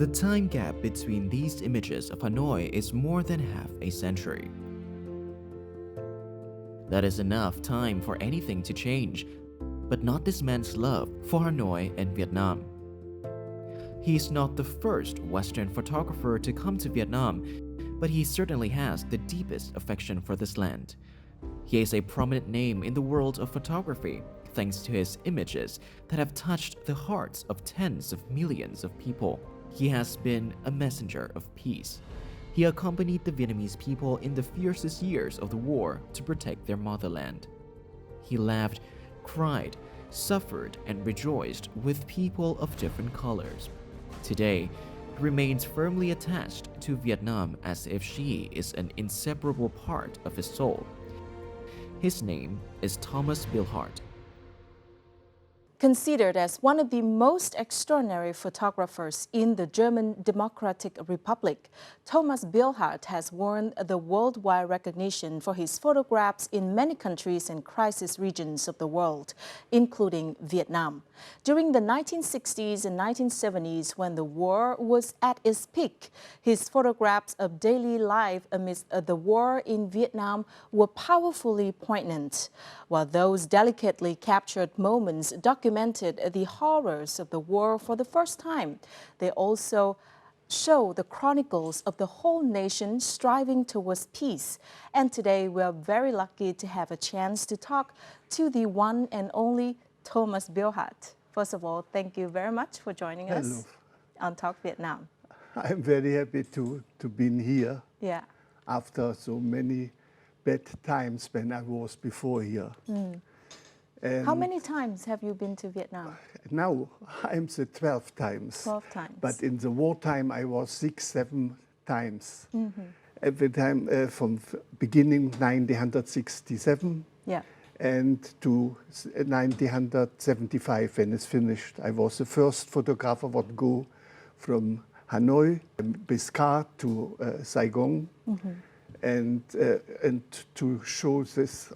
The time gap between these images of Hanoi is more than half a century. That is enough time for anything to change, but not this man's love for Hanoi and Vietnam. He is not the first Western photographer to come to Vietnam, but he certainly has the deepest affection for this land. He is a prominent name in the world of photography, thanks to his images that have touched the hearts of tens of millions of people. He has been a messenger of peace. He accompanied the Vietnamese people in the fiercest years of the war to protect their motherland. He laughed, cried, suffered, and rejoiced with people of different colors. Today, he remains firmly attached to Vietnam as if she is an inseparable part of his soul. His name is Thomas Billhardt. Considered as one of the most extraordinary photographers in the German Democratic Republic, Thomas Billhardt has won the worldwide recognition for his photographs in many countries and crisis regions of the world, including Vietnam. During the 1960s and 1970s, when the war was at its peak, his photographs of daily life amidst the war in Vietnam were powerfully poignant, while those delicately captured moments documented the horrors of the war for the first time. They also show the chronicles of the whole nation striving towards peace. And today we are very lucky to have a chance to talk to the one and only Thomas Billhardt. First of all, thank you very much for joining us on Talk Vietnam. I'm very happy to be here. Yeah. After so many bad times when I was before here. And how many times have you been to Vietnam? Now I'm the 12 times. 12 times. But in the wartime I was 6-7 times. Every time from beginning 1967 and to 1975 when it's finished. I was the first photographer that go from Hanoi, Biscayne to Saigon. And to show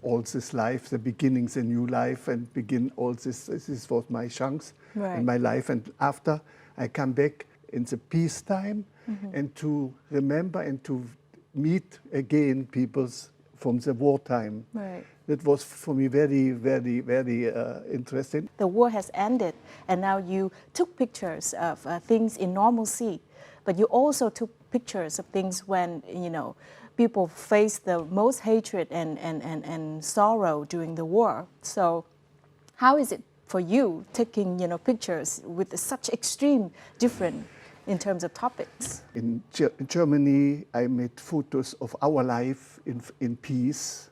all this life, the beginnings, the new life, and begin all this. This was my chance in my life. And after I come back in the peacetime, and to remember and to meet again people from the wartime. That was for me very, very, very interesting. The war has ended, and now you took pictures of things in normalcy, but you also took pictures of things when, you know, people face the most hatred and sorrow during the war. So how is it for you taking, you know, pictures with such extreme difference in terms of topics? In Germany, I made photos of our life in peace,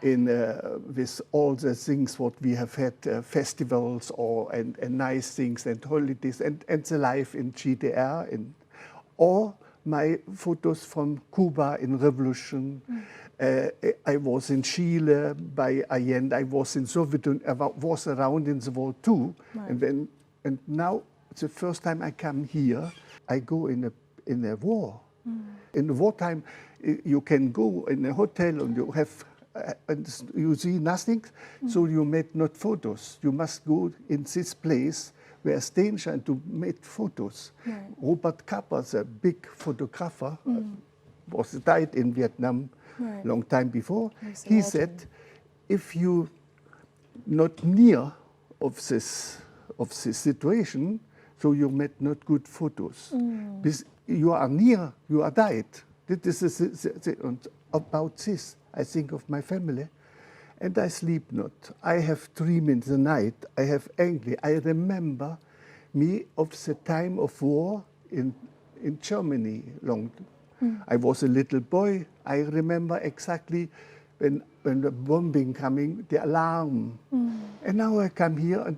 with all the things what we have had, festivals and nice things and holidays, and the life in GDR, or my photos from Cuba in revolution. I was in Chile by Allende. I was in Soviet Union. I was around in the war too. And now the first time I come here, I go in a war. In the wartime, you can go in a hotel and you have and you see nothing, so you made not photos. You must go in this place where it's danger and to make photos. Robert Capa, the big photographer, was died in Vietnam long time before. He said, if you not near of this situation, so you made not good photos. Because you are near, you are died. This is about this. I think of my family. And I sleep not. I have dream in the night. I have angry. I remember me of the time of war in Germany. I was a little boy. I remember exactly when the bombing coming, the alarm. And now I come here and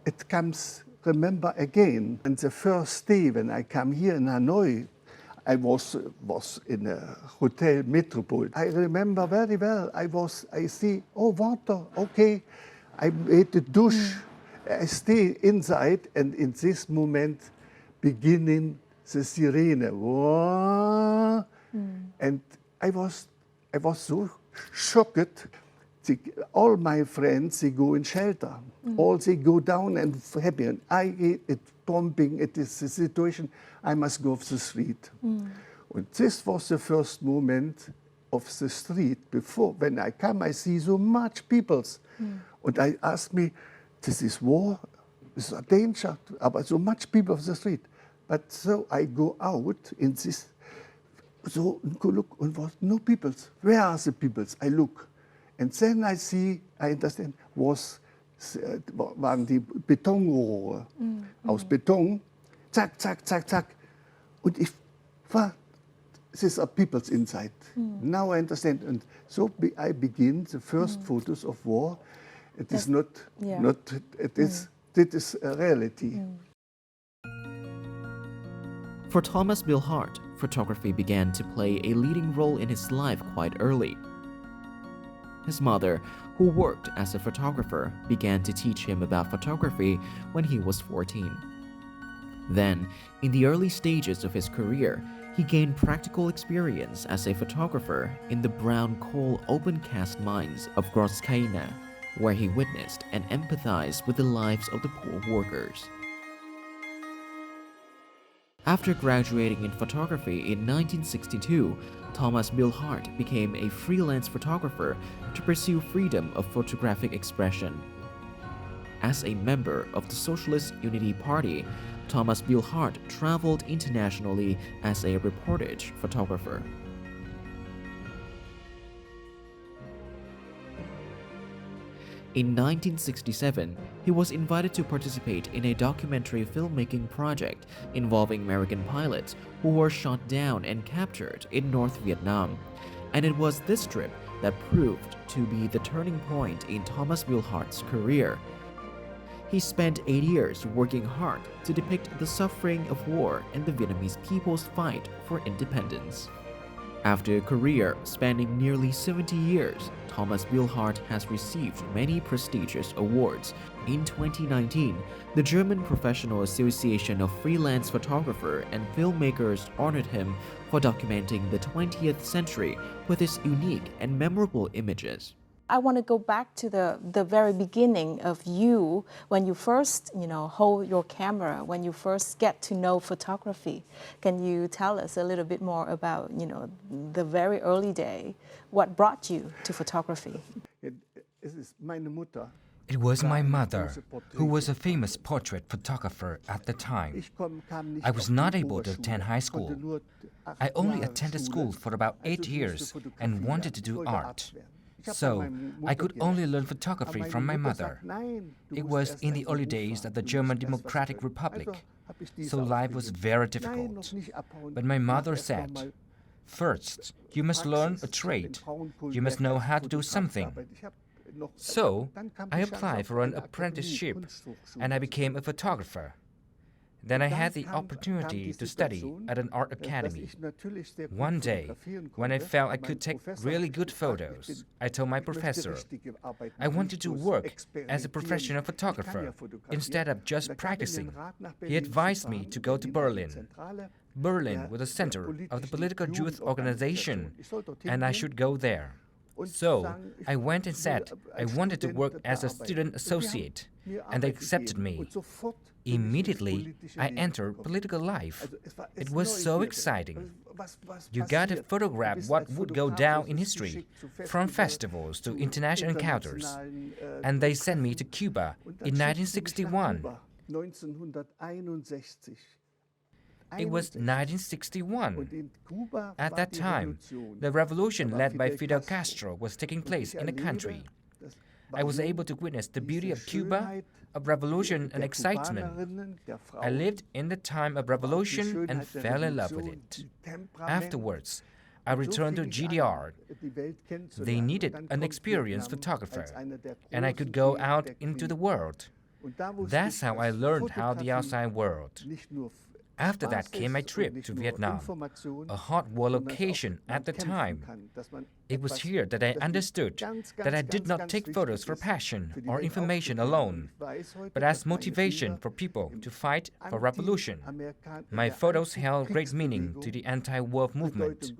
it comes, remember again. And the first day when I come here in Hanoi, I was in a hotel Metropole. I remember very well. I see, oh, water, okay. I made a douche. I stay inside, and in this moment, beginning the sirene. Whoa. And I was so shocked all my friends, they go in shelter. All they go down and happy. And it's bombing, it is a situation, I must go off the street. And this was the first moment of the street. Before, when I come, I see so much people. And I ask me, this is war, this is a danger, but so much people of the street. But so I go out in this, so go look, and was no people. Where are the people? I look. And then I see, I understand, waren die Betonrohre aus Beton, zack, zack, zack, zack. Und ich war, these are people's inside. Now I understand. And so I begin the first photos of war. It is not, it is a reality. For Thomas Billhardt, photography began to play a leading role in his life quite early. His mother, who worked as a photographer, began to teach him about photography when he was 14. Then, in the early stages of his career, he gained practical experience as a photographer in the brown coal open-cast mines of Großkaina, where he witnessed and empathized with the lives of the poor workers. After graduating in photography in 1962, Thomas Billhardt became a freelance photographer to pursue freedom of photographic expression. As a member of the Socialist Unity Party, Thomas Billhardt traveled internationally as a reportage photographer. In 1967, he was invited to participate in a documentary filmmaking project involving American pilots who were shot down and captured in North Vietnam. And it was this trip that proved to be the turning point in Thomas Billhardt's career. He spent 8 years working hard to depict the suffering of war and the Vietnamese people's fight for independence. After a career spanning nearly 70 years, Thomas Billhardt has received many prestigious awards. In 2019, the German Professional Association of Freelance Photographers and Filmmakers honored him for documenting the 20th century with his unique and memorable images. I want to go back to the very beginning of you, when you first, hold your camera, when you first get to know photography. Can you tell us a little bit more about, the very early day? What brought you to photography? It was my mother, who was a famous portrait photographer at the time. I was not able to attend high school. I only attended school for about 8 years and wanted to do art. So, I could only learn photography from my mother. It was in the early days of the German Democratic Republic, so life was very difficult. But my mother said, first, you must learn a trade. You must know how to do something. So, I applied for an apprenticeship, and I became a photographer. Then I had the opportunity to study at an art academy. One day, when I felt I could take really good photos, I told my professor I wanted to work as a professional photographer instead of just practicing. He advised me to go to Berlin. Berlin was the center of the political youth organization, and I should go there. So, I went and said I wanted to work as a student associate, and they accepted me. Immediately, I entered political life. It was so exciting. You got to photograph what would go down in history, from festivals to international encounters. And they sent me to Cuba in 1961. It was 1961. At that time, the revolution led by Fidel Castro was taking place in the country. I was able to witness the beauty of Cuba, of revolution and excitement. I lived in the time of revolution and fell in love with it. Afterwards, I returned to GDR. They needed an experienced photographer, and I could go out into the world. That's how I learned how the outside world. After that came my trip to Vietnam, a hot war location at the time. It was here that I understood that I did not take photos for passion or information alone, but as motivation for people to fight for revolution. My photos held great meaning to the anti-war movement,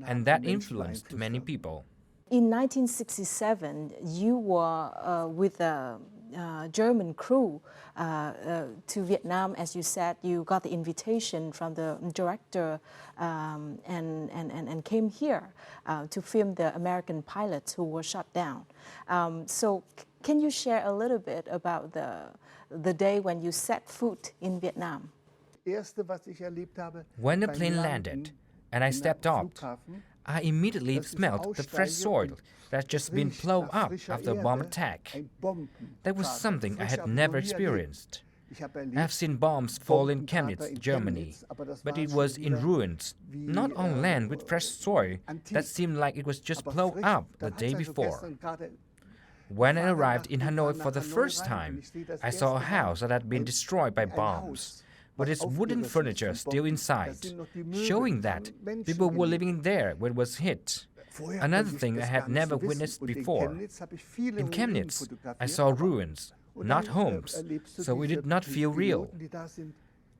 and that influenced many people. in 1967, you were with a German crew to Vietnam. As you said, you got the invitation from the director and came here to film the American pilots who were shot down. So can you share a little bit about the day when you set foot in Vietnam? When the plane landed and I stepped off, I immediately smelled the fresh soil that had just been plowed up after a bomb attack. That was something I had never experienced. I have seen bombs fall in Chemnitz, Germany, but it was in ruins, not on land with fresh soil that seemed like it was just plowed up the day before. When I arrived in Hanoi for the first time, I saw a house that had been destroyed by bombs, with its wooden furniture still inside, showing that people were living there when it was hit. Another thing I had never witnessed before. In Chemnitz, I saw ruins, not homes, so it did not feel real.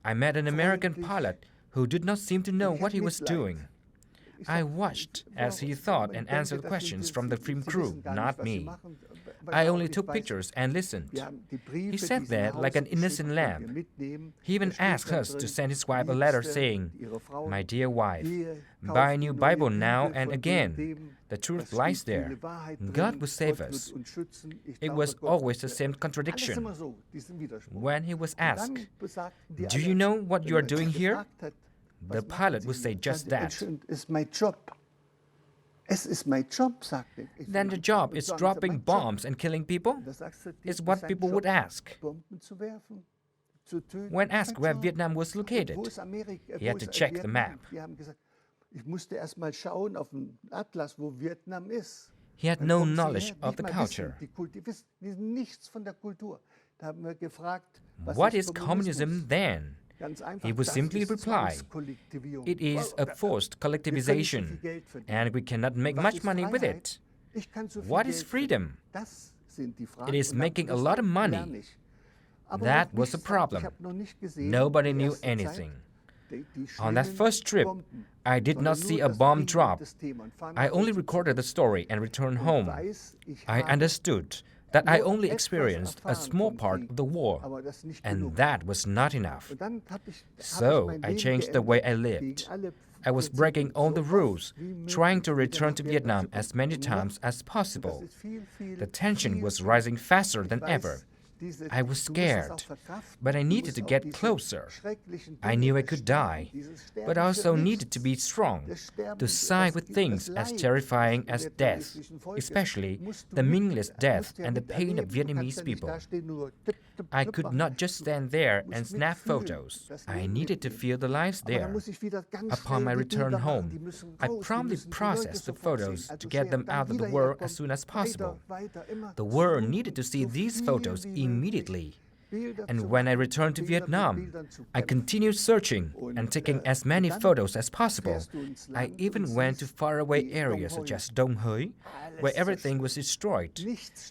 I met an American pilot who did not seem to know what he was doing. I watched as he thought and answered questions from the film crew, not me. I only took pictures and listened. He sat there like an innocent lamb. He even asked us to send his wife a letter saying, "My dear wife, buy a new Bible now and again. The truth lies there. God will save us." It was always the same contradiction. When he was asked, "Do you know what you are doing here?" the pilot would say just that. Then the job is dropping bombs and killing people? Is what people would ask. When asked where Vietnam was located, he had to check the map. He had no knowledge of the culture. What is communism then? He would simply reply, "It is a forced collectivization, and we cannot make much money with it." What is freedom? It is making a lot of money. That was the problem. Nobody knew anything. On that first trip, I did not see a bomb drop. I only recorded the story and returned home. I understood that I only experienced a small part of the war, and that was not enough. So I changed the way I lived. I was breaking all the rules, trying to return to Vietnam as many times as possible. The tension was rising faster than ever. I was scared, but I needed to get closer. I knew I could die, but I also needed to be strong, to side with things as terrifying as death, especially the meaningless death and the pain of Vietnamese people. I could not just stand there and snap photos. I needed to feel the lives there. Upon my return home, I promptly processed the photos to get them out of the world as soon as possible. The world needed to see these photos immediately. And when I returned to Vietnam, I continued searching and taking as many photos as possible. I even went to faraway areas such as Dong Hới, where everything was destroyed,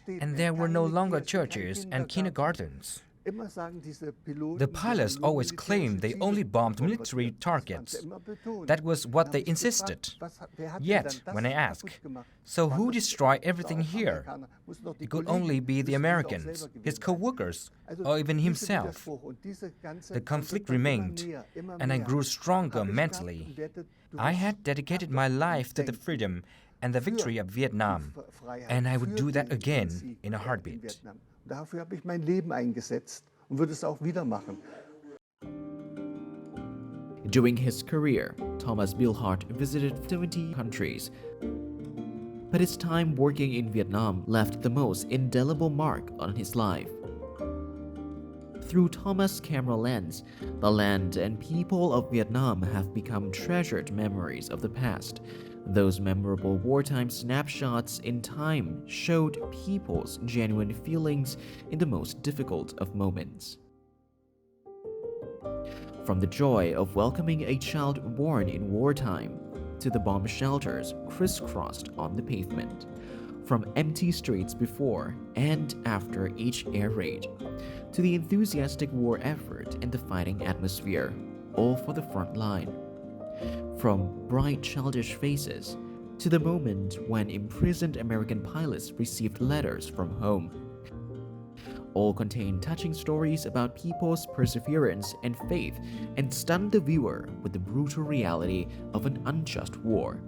and there were no longer churches and kindergartens. The pilots always claimed they only bombed military targets. That was what they insisted. Yet, when I asked, "So who destroyed everything here?" it could only be the Americans, his co-workers, or even himself. The conflict remained, and I grew stronger mentally. I had dedicated my life to the freedom and the victory of Vietnam, and I would do that again in a heartbeat. Dafür habe ich mein Leben eingesetzt und würde es auch wieder machen. During his career, Thomas Billhardt visited 70 countries. But his time working in Vietnam left the most indelible mark on his life. Through Thomas' camera lens, the land and people of Vietnam have become treasured memories of the past. Those memorable wartime snapshots in time showed people's genuine feelings in the most difficult of moments. From the joy of welcoming a child born in wartime to the bomb shelters crisscrossed on the pavement, from empty streets before and after each air raid, to the enthusiastic war effort and the fighting atmosphere, all for the front line. From bright childish faces to the moment when imprisoned American pilots received letters from home. All contain touching stories about people's perseverance and faith and stun the viewer with the brutal reality of an unjust war.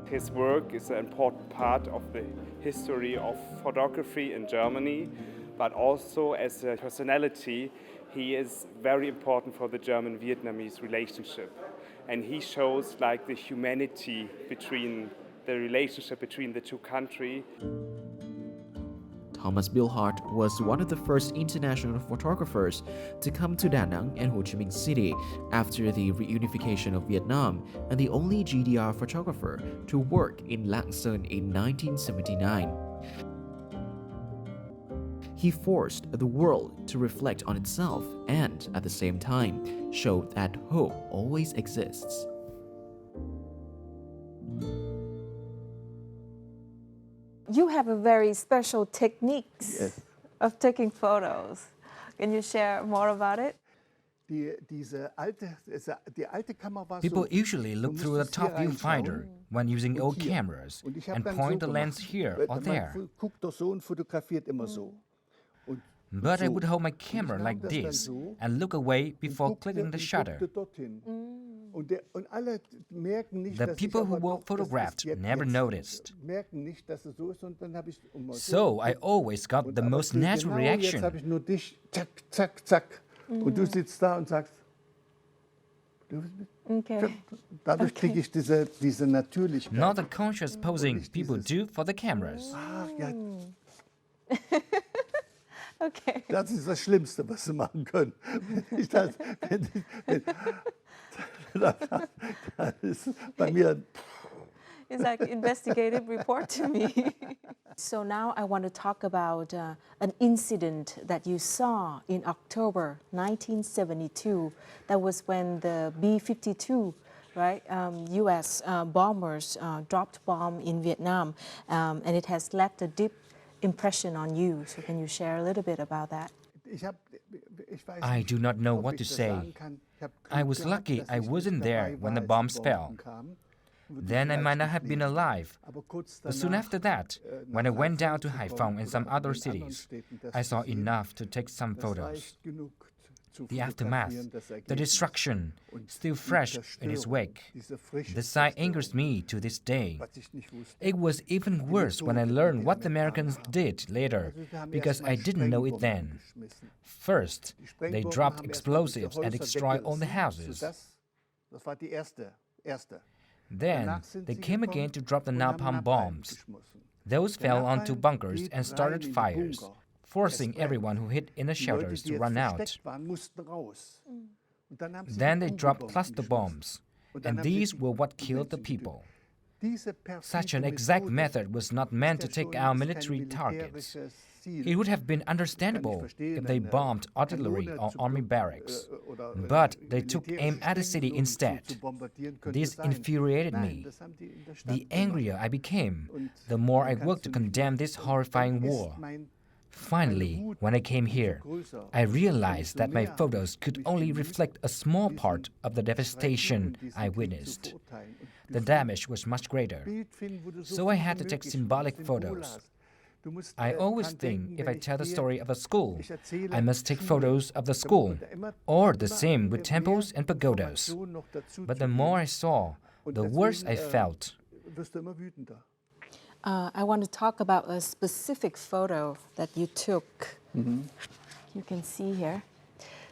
His work is an important part of the history of photography in Germany, but also as a personality, he is very important for the German-Vietnamese relationship. And he shows like the humanity between the relationship between the two countries. Thomas Billhardt was one of the first international photographers to come to Da Nang and Ho Chi Minh City after the reunification of Vietnam, and the only GDR photographer to work in Lạng Sơn in 1979. He forced the world to reflect on itself and, at the same time, showed that hope always exists. You have a very special techniques of taking photos. Can you share more about it? People usually look through the top viewfinder when using old cameras and point the lens here or there. But I would hold my camera like this and look away before clicking the shutter. The people who were photographed never noticed. So I always got the most natural reaction. Okay. Not the conscious posing people do for the cameras. Okay. Das ist das Schlimmste, was Sie machen können. Das ist bei mir. It's like investigative report to me. So now I want to talk about an incident that you saw in October 1972. That was when the B-52, right, U.S. bombers dropped bomb in Vietnam, and it has left a deep impression on you. So can you share a little bit about that? I do not know what to say. I was lucky I wasn't there when the bombs fell. Then I might not have been alive. But soon after that, when I went down to Haiphong and some other cities, I saw enough to take some photos. The aftermath, the destruction, still fresh in its wake. The sight angers me to this day. It was even worse when I learned what the Americans did later, because I didn't know it then. First, they dropped explosives and destroyed all the houses. Then, they came again to drop the napalm bombs. Those fell onto bunkers and started fires, forcing everyone who hid in the shelters to run out. Then they dropped cluster bombs, and these were what killed the people. Such an exact method was not meant to take out military targets. It would have been understandable if they bombed artillery or army barracks. But they took aim at a city instead. This infuriated me. The angrier I became, the more I worked to condemn this horrifying war. Finally, when I came here, I realized that my photos could only reflect a small part of the devastation I witnessed. The damage was much greater, so I had to take symbolic photos. I always think if I tell the story of a school, I must take photos of the school, or the same with temples and pagodas. But the more I saw, the worse I felt. I want to talk about a specific photo that you took. You can see here.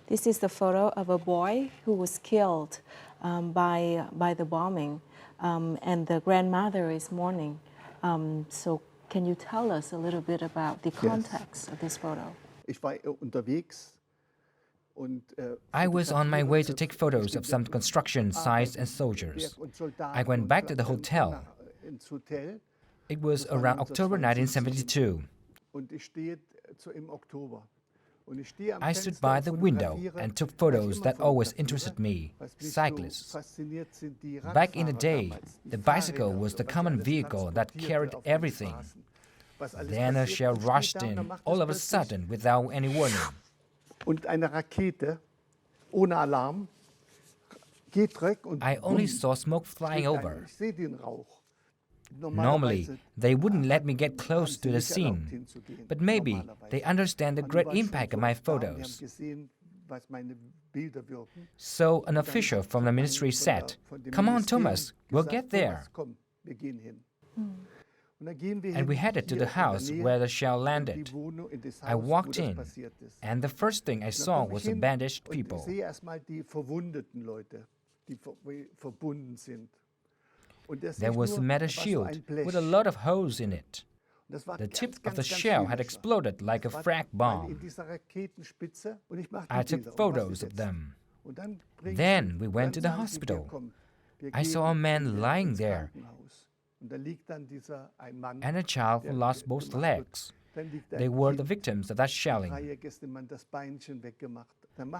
This is the photo of a boy who was killed by the bombing, and the grandmother is mourning. So can you tell us a little bit about the context of this photo? I was on my way to take photos of some construction sites and soldiers. I went back to the hotel. It was around October 1972. I stood by the window and took photos that always interested me, cyclists. Back in the day, the bicycle was the common vehicle that carried everything. Then a shell rushed in all of a sudden without any warning. Und eine Rakete ohne Alarm I only saw smoke flying over. Normally, they wouldn't let me get close to the scene, but maybe they understand the great impact of my photos. So an official from the ministry said, "Come on, Thomas, we'll get there." And we headed to the house where the shell landed. I walked in, and the first thing I saw was the bandaged people. There was a metal shield with a lot of holes in it. The tip of the shell had exploded like a frag bomb. I took photos of them. Then we went to the hospital. I saw a man lying there, and a child who lost both legs. They were the victims of that shelling.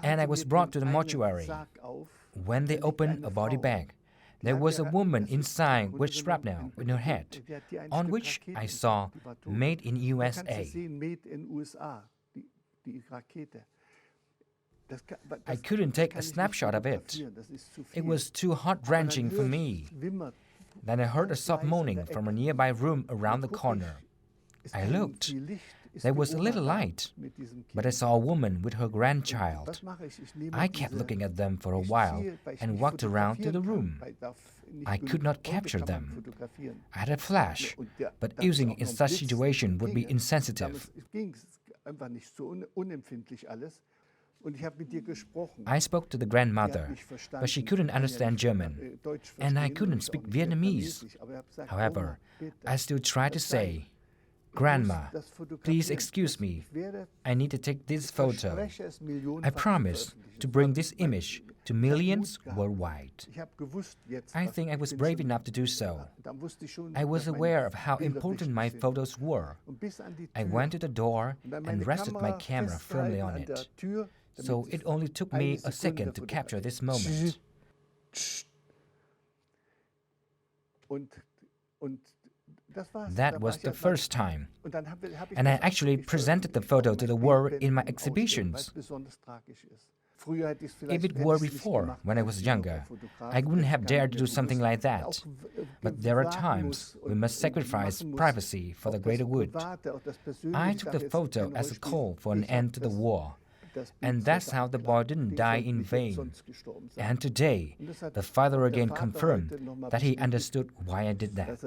And I was brought to the mortuary. When they opened a body bag, there was a woman inside with shrapnel in her head, on which I saw "Made in USA." I couldn't take a snapshot of it. It was too heart-wrenching for me. Then I heard a soft moaning from a nearby room around the corner. I looked. There was a little light, but I saw a woman with her grandchild. I kept looking at them for a while and walked around to the room. I could not capture them. I had a flash, but using it in such situation would be insensitive. I spoke to the grandmother, but she couldn't understand German, and I couldn't speak Vietnamese. However, I still tried to say, "Grandma, please excuse me. I need to take this photo. I promise to bring this image to millions worldwide." I think I was brave enough to do so. I was aware of how important my photos were. I went to the door and rested my camera firmly on it. So it only took me a second to capture this moment. That was the first time. And I actually presented the photo to the world in my exhibitions. If it were before, when I was younger, I wouldn't have dared to do something like that. But there are times we must sacrifice privacy for the greater good. I took the photo as a call for an end to the war. And that's how the boy didn't die in vain. And today, the father again confirmed that he understood why I did that.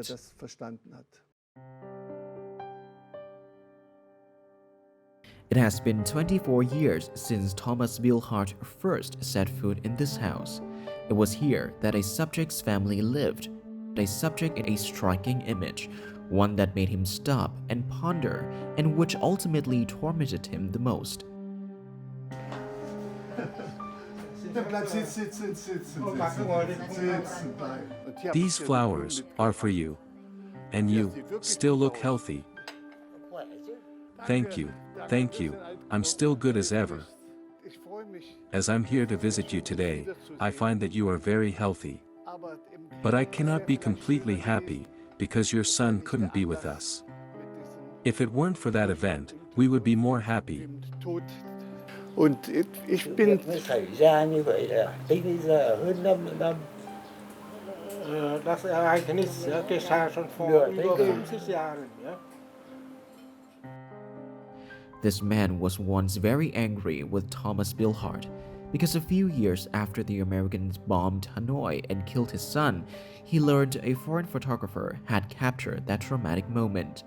It has been 24 years since Thomas Billhardt first set foot in this house. It was here that a subject's family lived, a subject in a striking image, one that made him stop and ponder, and which ultimately tormented him the most. These flowers are for you. And you still look healthy. Thank you, thank you. I'm still good as ever. As I'm here to visit you today, I find that you are very healthy. But I cannot be completely happy, because your son couldn't be with us. If it weren't for that event, we would be more happy. Und ich bin xảy ra như vậy là tính bây giờ hơn 5 năm. Das Ereignis geschah schon vor über 50 Jahren. This man was once very angry with Thomas Billhardt because a few years after the Americans bombed Hanoi and killed his son, he learned a foreign photographer had captured that traumatic moment.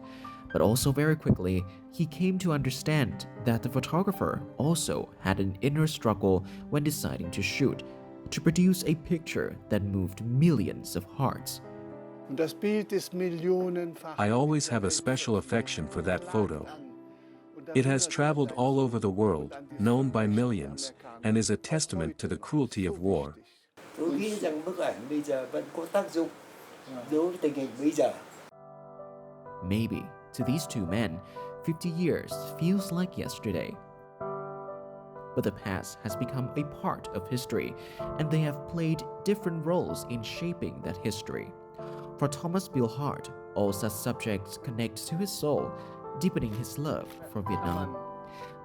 But also very quickly, he came to understand that the photographer also had an inner struggle when deciding to shoot, to produce a picture that moved millions of hearts. I always have a special affection for that photo. It has traveled all over the world, known by millions, and is a testament to the cruelty of war. Tôi nghĩ rằng bức ảnh bây giờ vẫn có tác dụng đối với tình hình bây giờ. Maybe, to these two men, 50 years feels like yesterday. But the past has become a part of history, and they have played different roles in shaping that history. For Thomas Billhardt, all such subjects connect to his soul, deepening his love for Vietnam.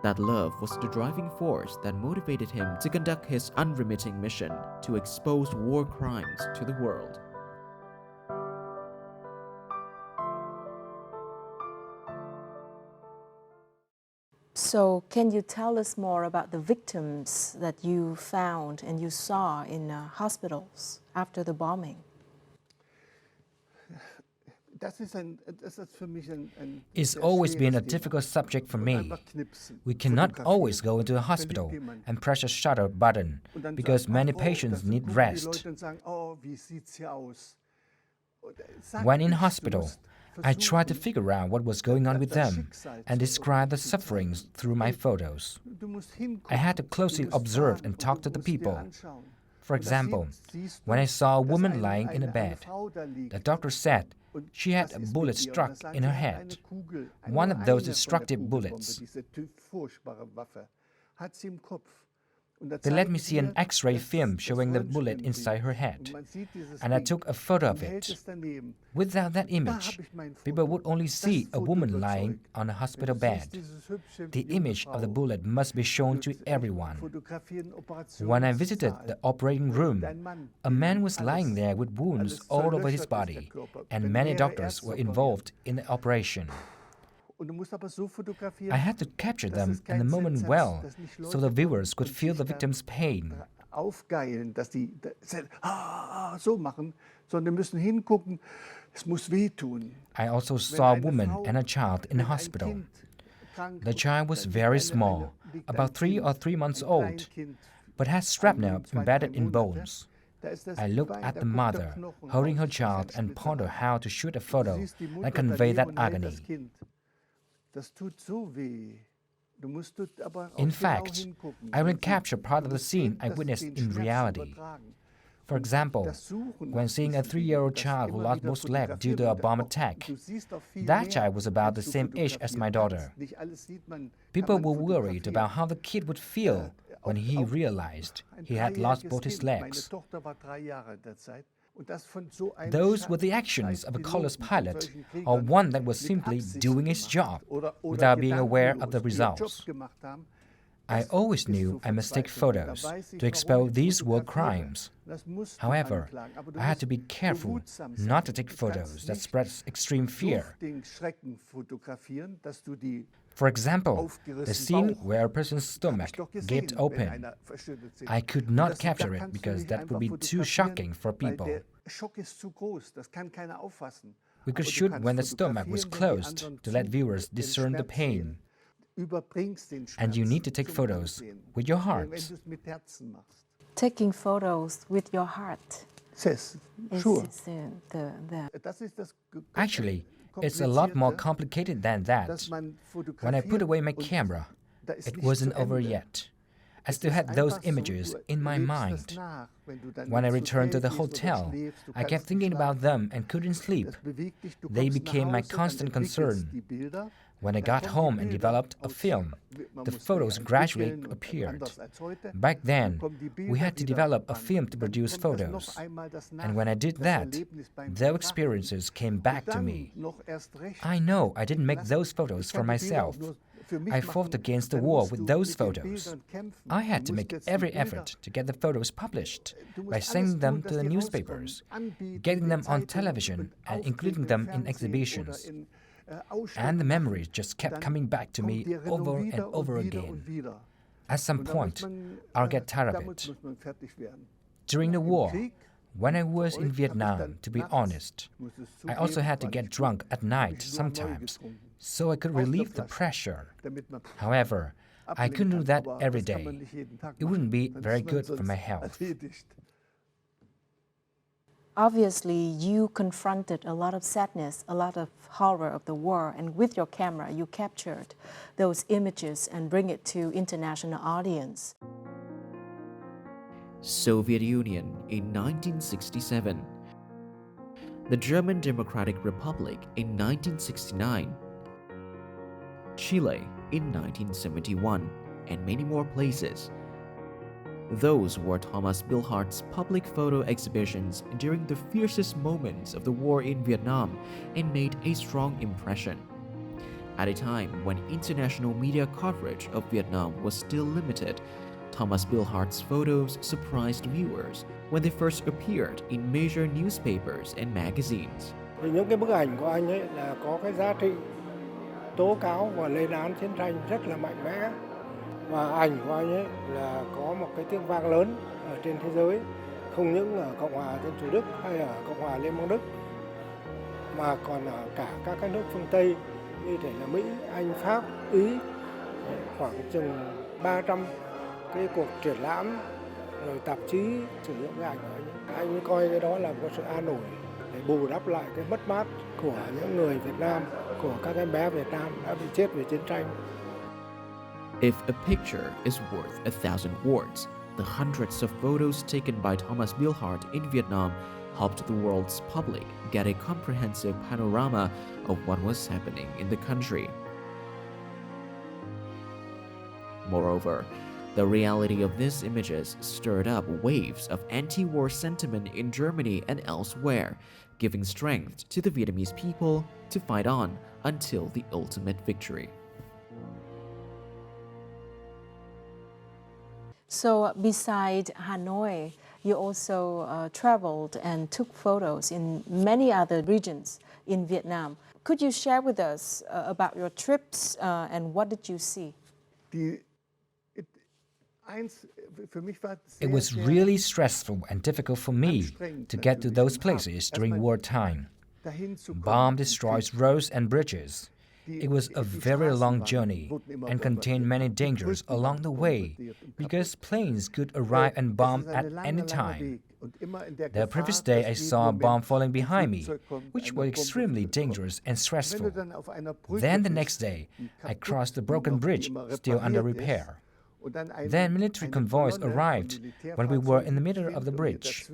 That love was the driving force that motivated him to conduct his unremitting mission to expose war crimes to the world. So, can you tell us more about the victims that you found and you saw in hospitals after the bombing? It's always been a difficult subject for me. We cannot always go into a hospital and press a shutter button because many patients need rest. When in hospital, I tried to figure out what was going on with them and describe the sufferings through my photos. I had to closely observe and talk to the people. For example, when I saw a woman lying in a bed, the doctor said she had a bullet struck in her head, one of those destructive bullets. They let me see an X-ray film showing the bullet inside her head, and I took a photo of it. Without that image, people would only see a woman lying on a hospital bed. The image of the bullet must be shown to everyone. When I visited the operating room, a man was lying there with wounds all over his body, and many doctors were involved in the operation. I had to capture them in the moment well, so the viewers could feel the victim's pain. I also saw a woman and a child in the hospital. The child was very small, about 3 or 3 months old, but had shrapnel embedded in bones. I looked at the mother, holding her child, and pondered how to shoot a photo that conveyed that agony. In fact, I will capture part of the scene I witnessed in reality. For example, when seeing a 3-year-old child who lost both legs due to a bomb attack, that child was about the same age as my daughter. People were worried about how the kid would feel when he realized he had lost both his legs. Those were the actions of a colorless pilot, or one that was simply doing his job without being aware of the results. I always knew I must take photos to expose these war crimes. However, I had to be careful not to take photos that spread extreme fear. For example, the scene where a person's stomach gaped open. I could not capture it because that would be too shocking for people. We could shoot when the stomach was closed to let viewers discern the pain. And you need to take photos with your heart. Taking photos with your heart. Sure. Actually, it's a lot more complicated than that. When I put away my camera, it wasn't over yet. I still had those images in my mind. When I returned to the hotel, I kept thinking about them and couldn't sleep. They became my constant concern. When I got home and developed a film, the photos gradually appeared. Back then, we had to develop a film to produce photos. And when I did that, those experiences came back to me. I know I didn't make those photos for myself. I fought against the war with those photos. I had to make every effort to get the photos published by sending them to the newspapers, getting them on television, and including them in exhibitions. And the memories just kept coming back to me over and over again. At some point, I'll get tired of it. During the war, when I was in Vietnam, to be honest, I also had to get drunk at night sometimes, so I could relieve the pressure. However, I couldn't do that every day. It wouldn't be very good for my health. Obviously, you confronted a lot of sadness, a lot of horror of the war, and with your camera, you captured those images and bring it to international audience. Soviet Union in 1967. The German Democratic Republic in 1969. Chile in 1971, and many more places. Those were Thomas Billhardt's public photo exhibitions during the fiercest moments of the war in Vietnam and made a strong impression. At a time when international media coverage of Vietnam was still limited, Thomas Billhardt's photos surprised viewers when they first appeared in major newspapers and magazines. Vì những cái bức ảnh của anh ấy là có cái giá trị tố cáo và lên án chiến tranh rất là mạnh mẽ. Và ảnh của anh ấy là có một cái tiếng vang lớn ở trên thế giới, không những ở Cộng hòa Dân chủ Đức hay ở Cộng hòa Liên bang Đức, mà còn ở cả các cái nước phương Tây như thể là Mỹ, Anh, Pháp, Ý, khoảng chừng 300 cái cuộc triển lãm rồi tạp chí sử dụng cái ảnh của anh ấy. Anh ấy coi cái đó là một sự an ủi để bù đắp lại cái mất mát của những người Việt Nam, của các em bé Việt Nam đã bị chết vì chiến tranh. If a picture is worth 1,000 words, the hundreds of photos taken by Thomas Billhardt in Vietnam helped the world's public get a comprehensive panorama of what was happening in the country. Moreover, the reality of these images stirred up waves of anti-war sentiment in Germany and elsewhere, giving strength to the Vietnamese people to fight on until the ultimate victory. So beside Hanoi, you also traveled and took photos in many other regions in Vietnam. Could you share with us about your trips and what did you see? It was really stressful and difficult for me to get to those places during wartime. Bomb destroys roads and bridges. It was a very long journey and contained many dangers along the way because planes could arrive and bomb at any time. The previous day I saw a bomb falling behind me, which was extremely dangerous and stressful. Then the next day, I crossed the broken bridge, still under repair. Then military convoys arrived when we were in the middle of the bridge.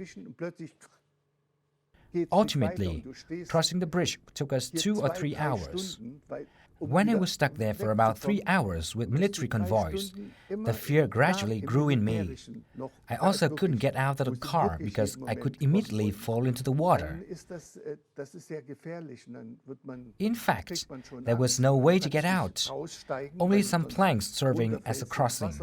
Ultimately, crossing the bridge took us 2 or 3 hours. When I was stuck there for about 3 hours with military convoys, the fear gradually grew in me. I also couldn't get out of the car because I could immediately fall into the water. In fact, there was no way to get out, only some planks serving as a crossing.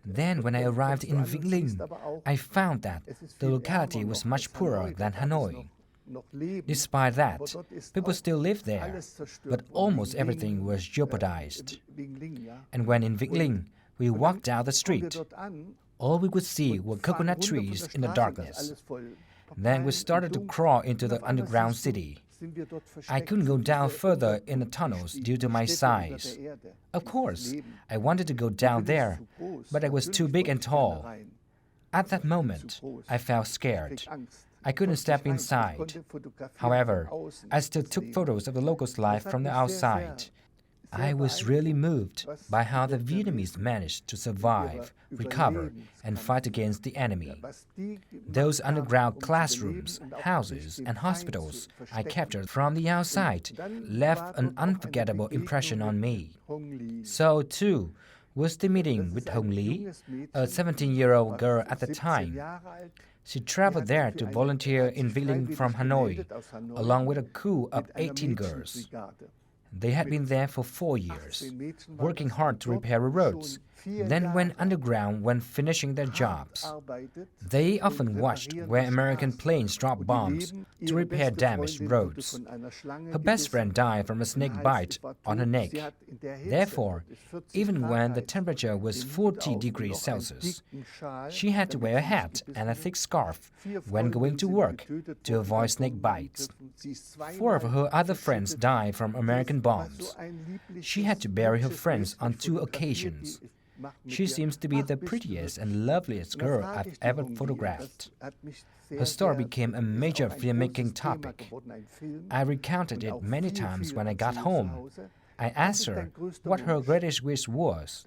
Then, when I arrived in Vĩnh Linh, I found that the locality was much poorer than Hanoi. Despite that, people still lived there, but almost everything was jeopardized. And when in Vĩnh Linh, we walked down the street, all we could see were coconut trees in the darkness. Then we started to crawl into the underground city. I couldn't go down further in the tunnels due to my size. Of course, I wanted to go down there, but I was too big and tall. At that moment, I felt scared. I couldn't step inside. However, I still took photos of the locals' life from the outside. I was really moved by how the Vietnamese managed to survive, recover, and fight against the enemy. Those underground classrooms, houses, and hospitals I captured from the outside left an unforgettable impression on me. So, too, was the meeting with Hồng Lý, a 17-year-old girl at the time. She traveled there to volunteer in Vĩnh Linh from Hanoi, along with a crew of 18 girls. They had been there for 4 years, working hard to repair the roads, then went underground when finishing their jobs. They often watched where American planes dropped bombs to repair damaged roads. Her best friend died from a snake bite on her neck. Therefore, even when the temperature was 40 degrees Celsius, she had to wear a hat and a thick scarf when going to work to avoid snake bites. 4 of her other friends died from American bombs. She had to bury her friends on 2 occasions. She seems to be the prettiest and loveliest girl I've ever photographed. Her story became a major filmmaking topic. I recounted it many times when I got home. I asked her what her greatest wish was.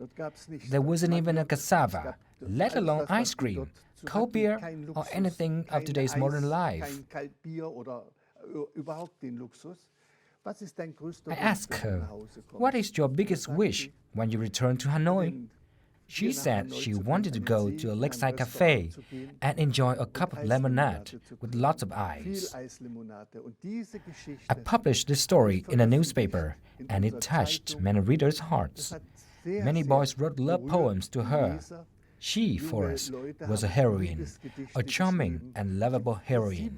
There wasn't even a cassava, let alone ice cream, cold beer, or anything of today's modern life. I asked her, what is your biggest wish when you return to Hanoi? She said she wanted to go to a lakeside cafe and enjoy a cup of lemonade with lots of ice. I published this story in a newspaper, and it touched many readers' hearts. Many boys wrote love poems to her. She, for us, was a heroine, a charming and lovable heroine.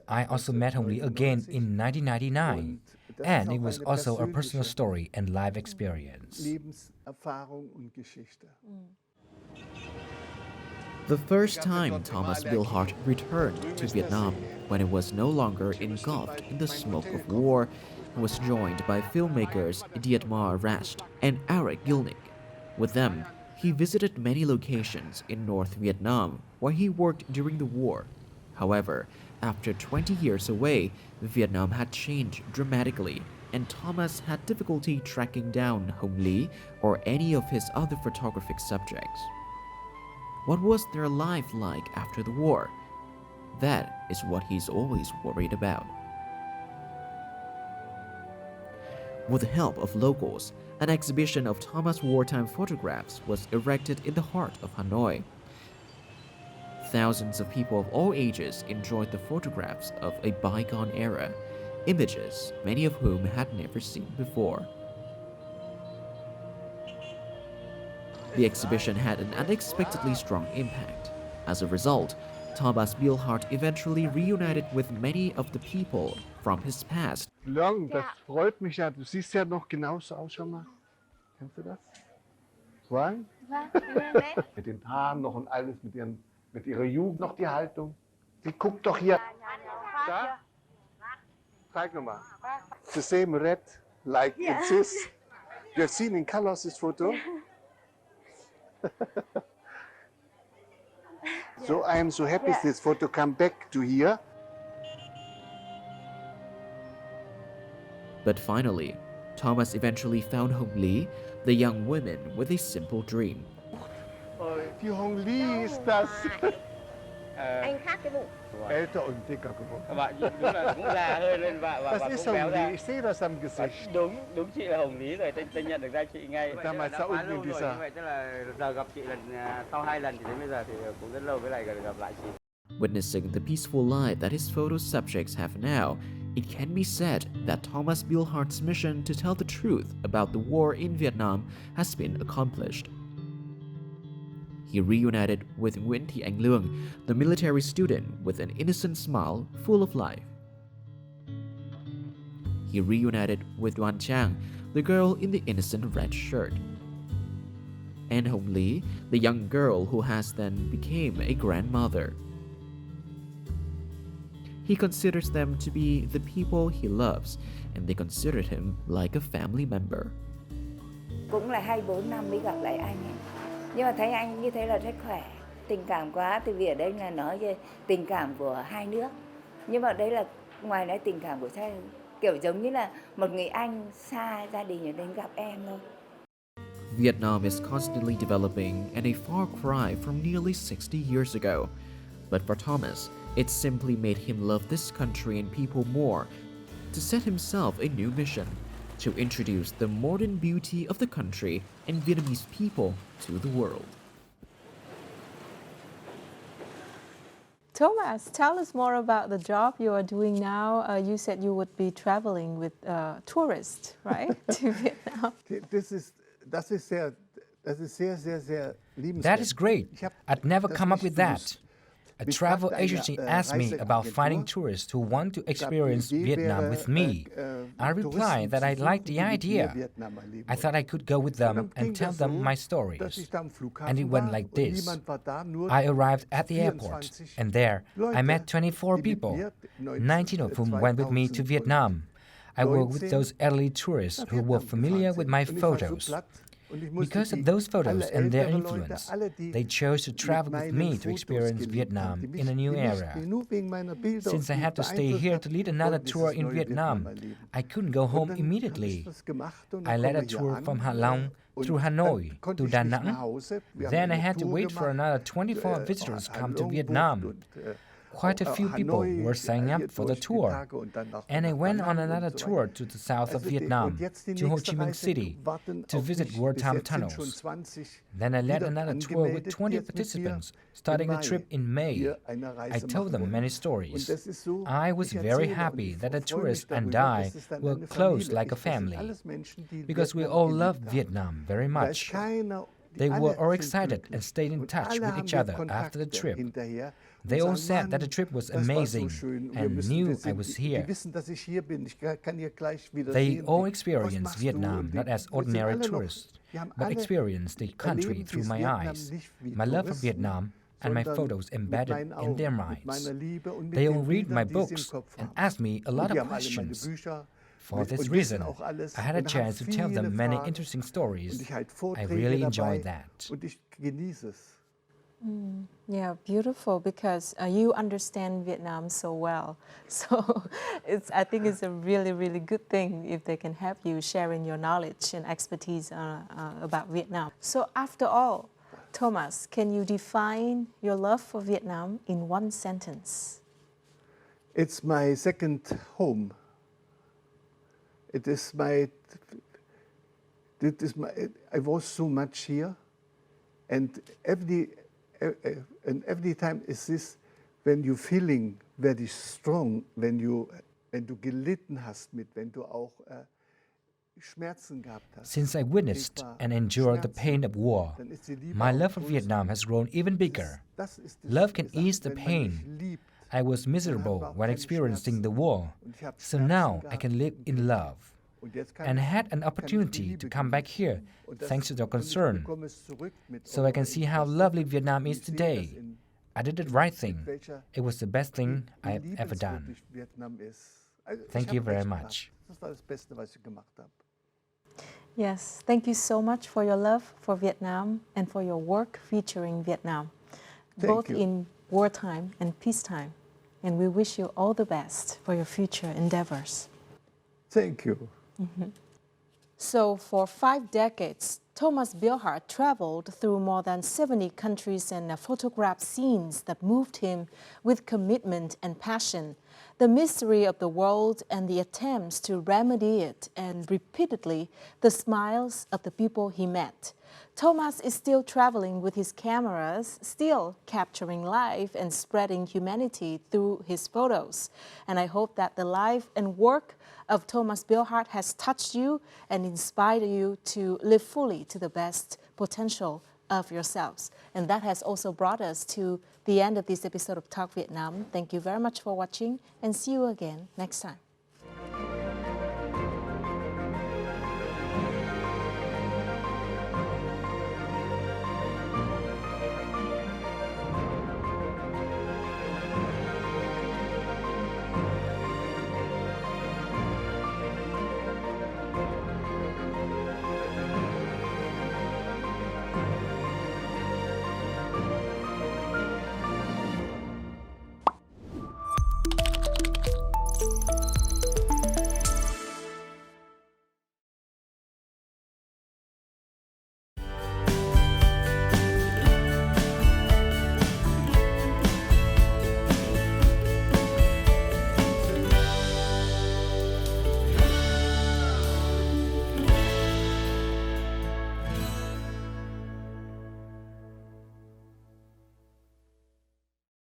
I also met Hồng Lý again in 1999, and it was also a personal story and life experience. The first time Thomas Billhardt returned to Vietnam, when it was no longer engulfed in the smoke of war, he was joined by filmmakers Dietmar Rast and Eric Gilnick. With them, he visited many locations in North Vietnam where he worked during the war. However, after 20 years away, Vietnam had changed dramatically, and Thomas had difficulty tracking down Hồng Lý or any of his other photographic subjects. What was their life like after the war? That is what he's always worried about. With the help of locals, an exhibition of Thomas' wartime photographs was erected in the heart of Hanoi. Thousands of people of all ages enjoyed the photographs of a bygone era, images many of whom had never seen before. The exhibition had an unexpectedly strong impact. As a result, Thomas Billhardt eventually reunited with many of the people from his past. Long, das freut mich ja. Du siehst ja noch genauso aus, schau mal. Kennst du das? Zwei? Mit den Haaren noch und alles, mit ihrer Jugend noch die Haltung. Sie guckt doch hier. Da? Zeig nochmal. The same red, like it is. You have seen in colors this photo? So I am so happy this photo come back to here. But finally, Thomas eventually found Hồng Lý, the young woman with a simple dream. Die Hồng Lý ist das. Anh khác cái bụng. Älter und dicker geworden. Bạn đúng là cũng già hơn lên và Das cũng ist béo Hồng ra. Lý. Ich sehe das am Gesicht. Đúng chị là Hồng Lý rồi, tôi nhận được ra chị ngay. Damals Đã da quá unten lâu in rồi, dieser. như vậy tức là giờ gặp chị lần sau 2 lần thì đến bây giờ thì cũng rất lâu với lại gặp lại chị. Witnessing the peaceful life that his photo subjects have now, it can be said that Thomas Billhardt's mission to tell the truth about the war in Vietnam has been accomplished. He reunited with Nguyễn Thị Ánh Lương, the military student with an innocent smile full of life. He reunited with Đoàn Trang, the girl in the innocent red shirt. And Hồng Lý, the young girl who has then become a grandmother. He considers them to be the people he loves, and they considered him like a family member. Cũng là 24 năm mới gặp lại anh ấy. Nhưng mà thấy anh như thế là rất khỏe. Tình cảm quá, tại vì ở đây là nói về tình cảm của hai nước. Nhưng mà đây là ngoài nói tình cảm của gia đình, kiểu giống như là một người anh xa gia đình ở đến gặp em thôi. Vietnam is constantly developing and a far cry from nearly 60 years ago. But for Thomas, it simply made him love this country and people more, to set himself a new mission, to introduce the modern beauty of the country and Vietnamese people to the world. Thomas, tell us more about the job you are doing now. You said you would be traveling with tourists, right, to Vietnam. Das ist sehr liebenswert. That is great. I'd never come up with that. A travel agency asked me about finding tourists who want to experience Vietnam with me. I replied that I liked the idea. I thought I could go with them and tell them my stories. And it went like this. I arrived at the airport, and there I met 24 people, 19 of whom went with me to Vietnam. I worked with those elderly tourists who were familiar with my photos. Because of those photos and their influence, they chose to travel with me to experience Vietnam in a new era. Since I had to stay here to lead another tour in Vietnam, I couldn't go home immediately. I led a tour from Hạ Long through Hanoi to Da Nang. Then I had to wait for another 24 visitors to come to Vietnam. Quite a few people were signing up for the tour, and I went on another tour to the south of Vietnam, to Ho Chi Minh City, to visit wartime tunnels. Then I led another tour with 20 participants, starting the trip in May. I told them many stories. I was very happy that the tourists and I were close like a family, because we all loved Vietnam very much. They were all excited and stayed in touch with each other after the trip. They all said that the trip was amazing and knew I was here. They all experienced Vietnam not as ordinary tourists, but experienced the country through my eyes, my love for Vietnam, and my photos embedded in their minds. They all read my books and ask me a lot of questions. For this reason, I had a chance to tell them many interesting stories. I really enjoyed that. Yeah, beautiful, because you understand Vietnam so well. So I think it's a really, really good thing if they can help you sharing your knowledge and expertise about Vietnam. So after all, Thomas, can you define your love for Vietnam in one sentence? It's my second home. I was so much here, and every time is this, when you feeling very strong, wenn du gelitten hast mit, wenn du auch Schmerzen gehabt hast. Since I witnessed and endured the pain of war, my love for Vietnam has grown even bigger. Love can ease the pain. I was miserable when experiencing the war, so now I can live in love. And I had an opportunity to come back here, thanks to your concern, so I can see how lovely Vietnam is today. I did the right thing. It was the best thing I have ever done. Thank you very much. Yes, thank you so much for your love for Vietnam and for your work featuring Vietnam, both in wartime and peacetime. And we wish you all the best for your future endeavors. Thank you. So for 5 decades, Thomas Billhardt traveled through more than 70 countries and photographed scenes that moved him with commitment and passion, the mystery of the world and the attempts to remedy it, and repeatedly the smiles of the people he met. Thomas is still traveling with his cameras, still capturing life and spreading humanity through his photos. And I hope that the life and work of Thomas Billhardt has touched you and inspired you to live fully to the best potential of yourselves. And that has also brought us to the end of this episode of Talk Vietnam. Thank you very much for watching, and see you again next time.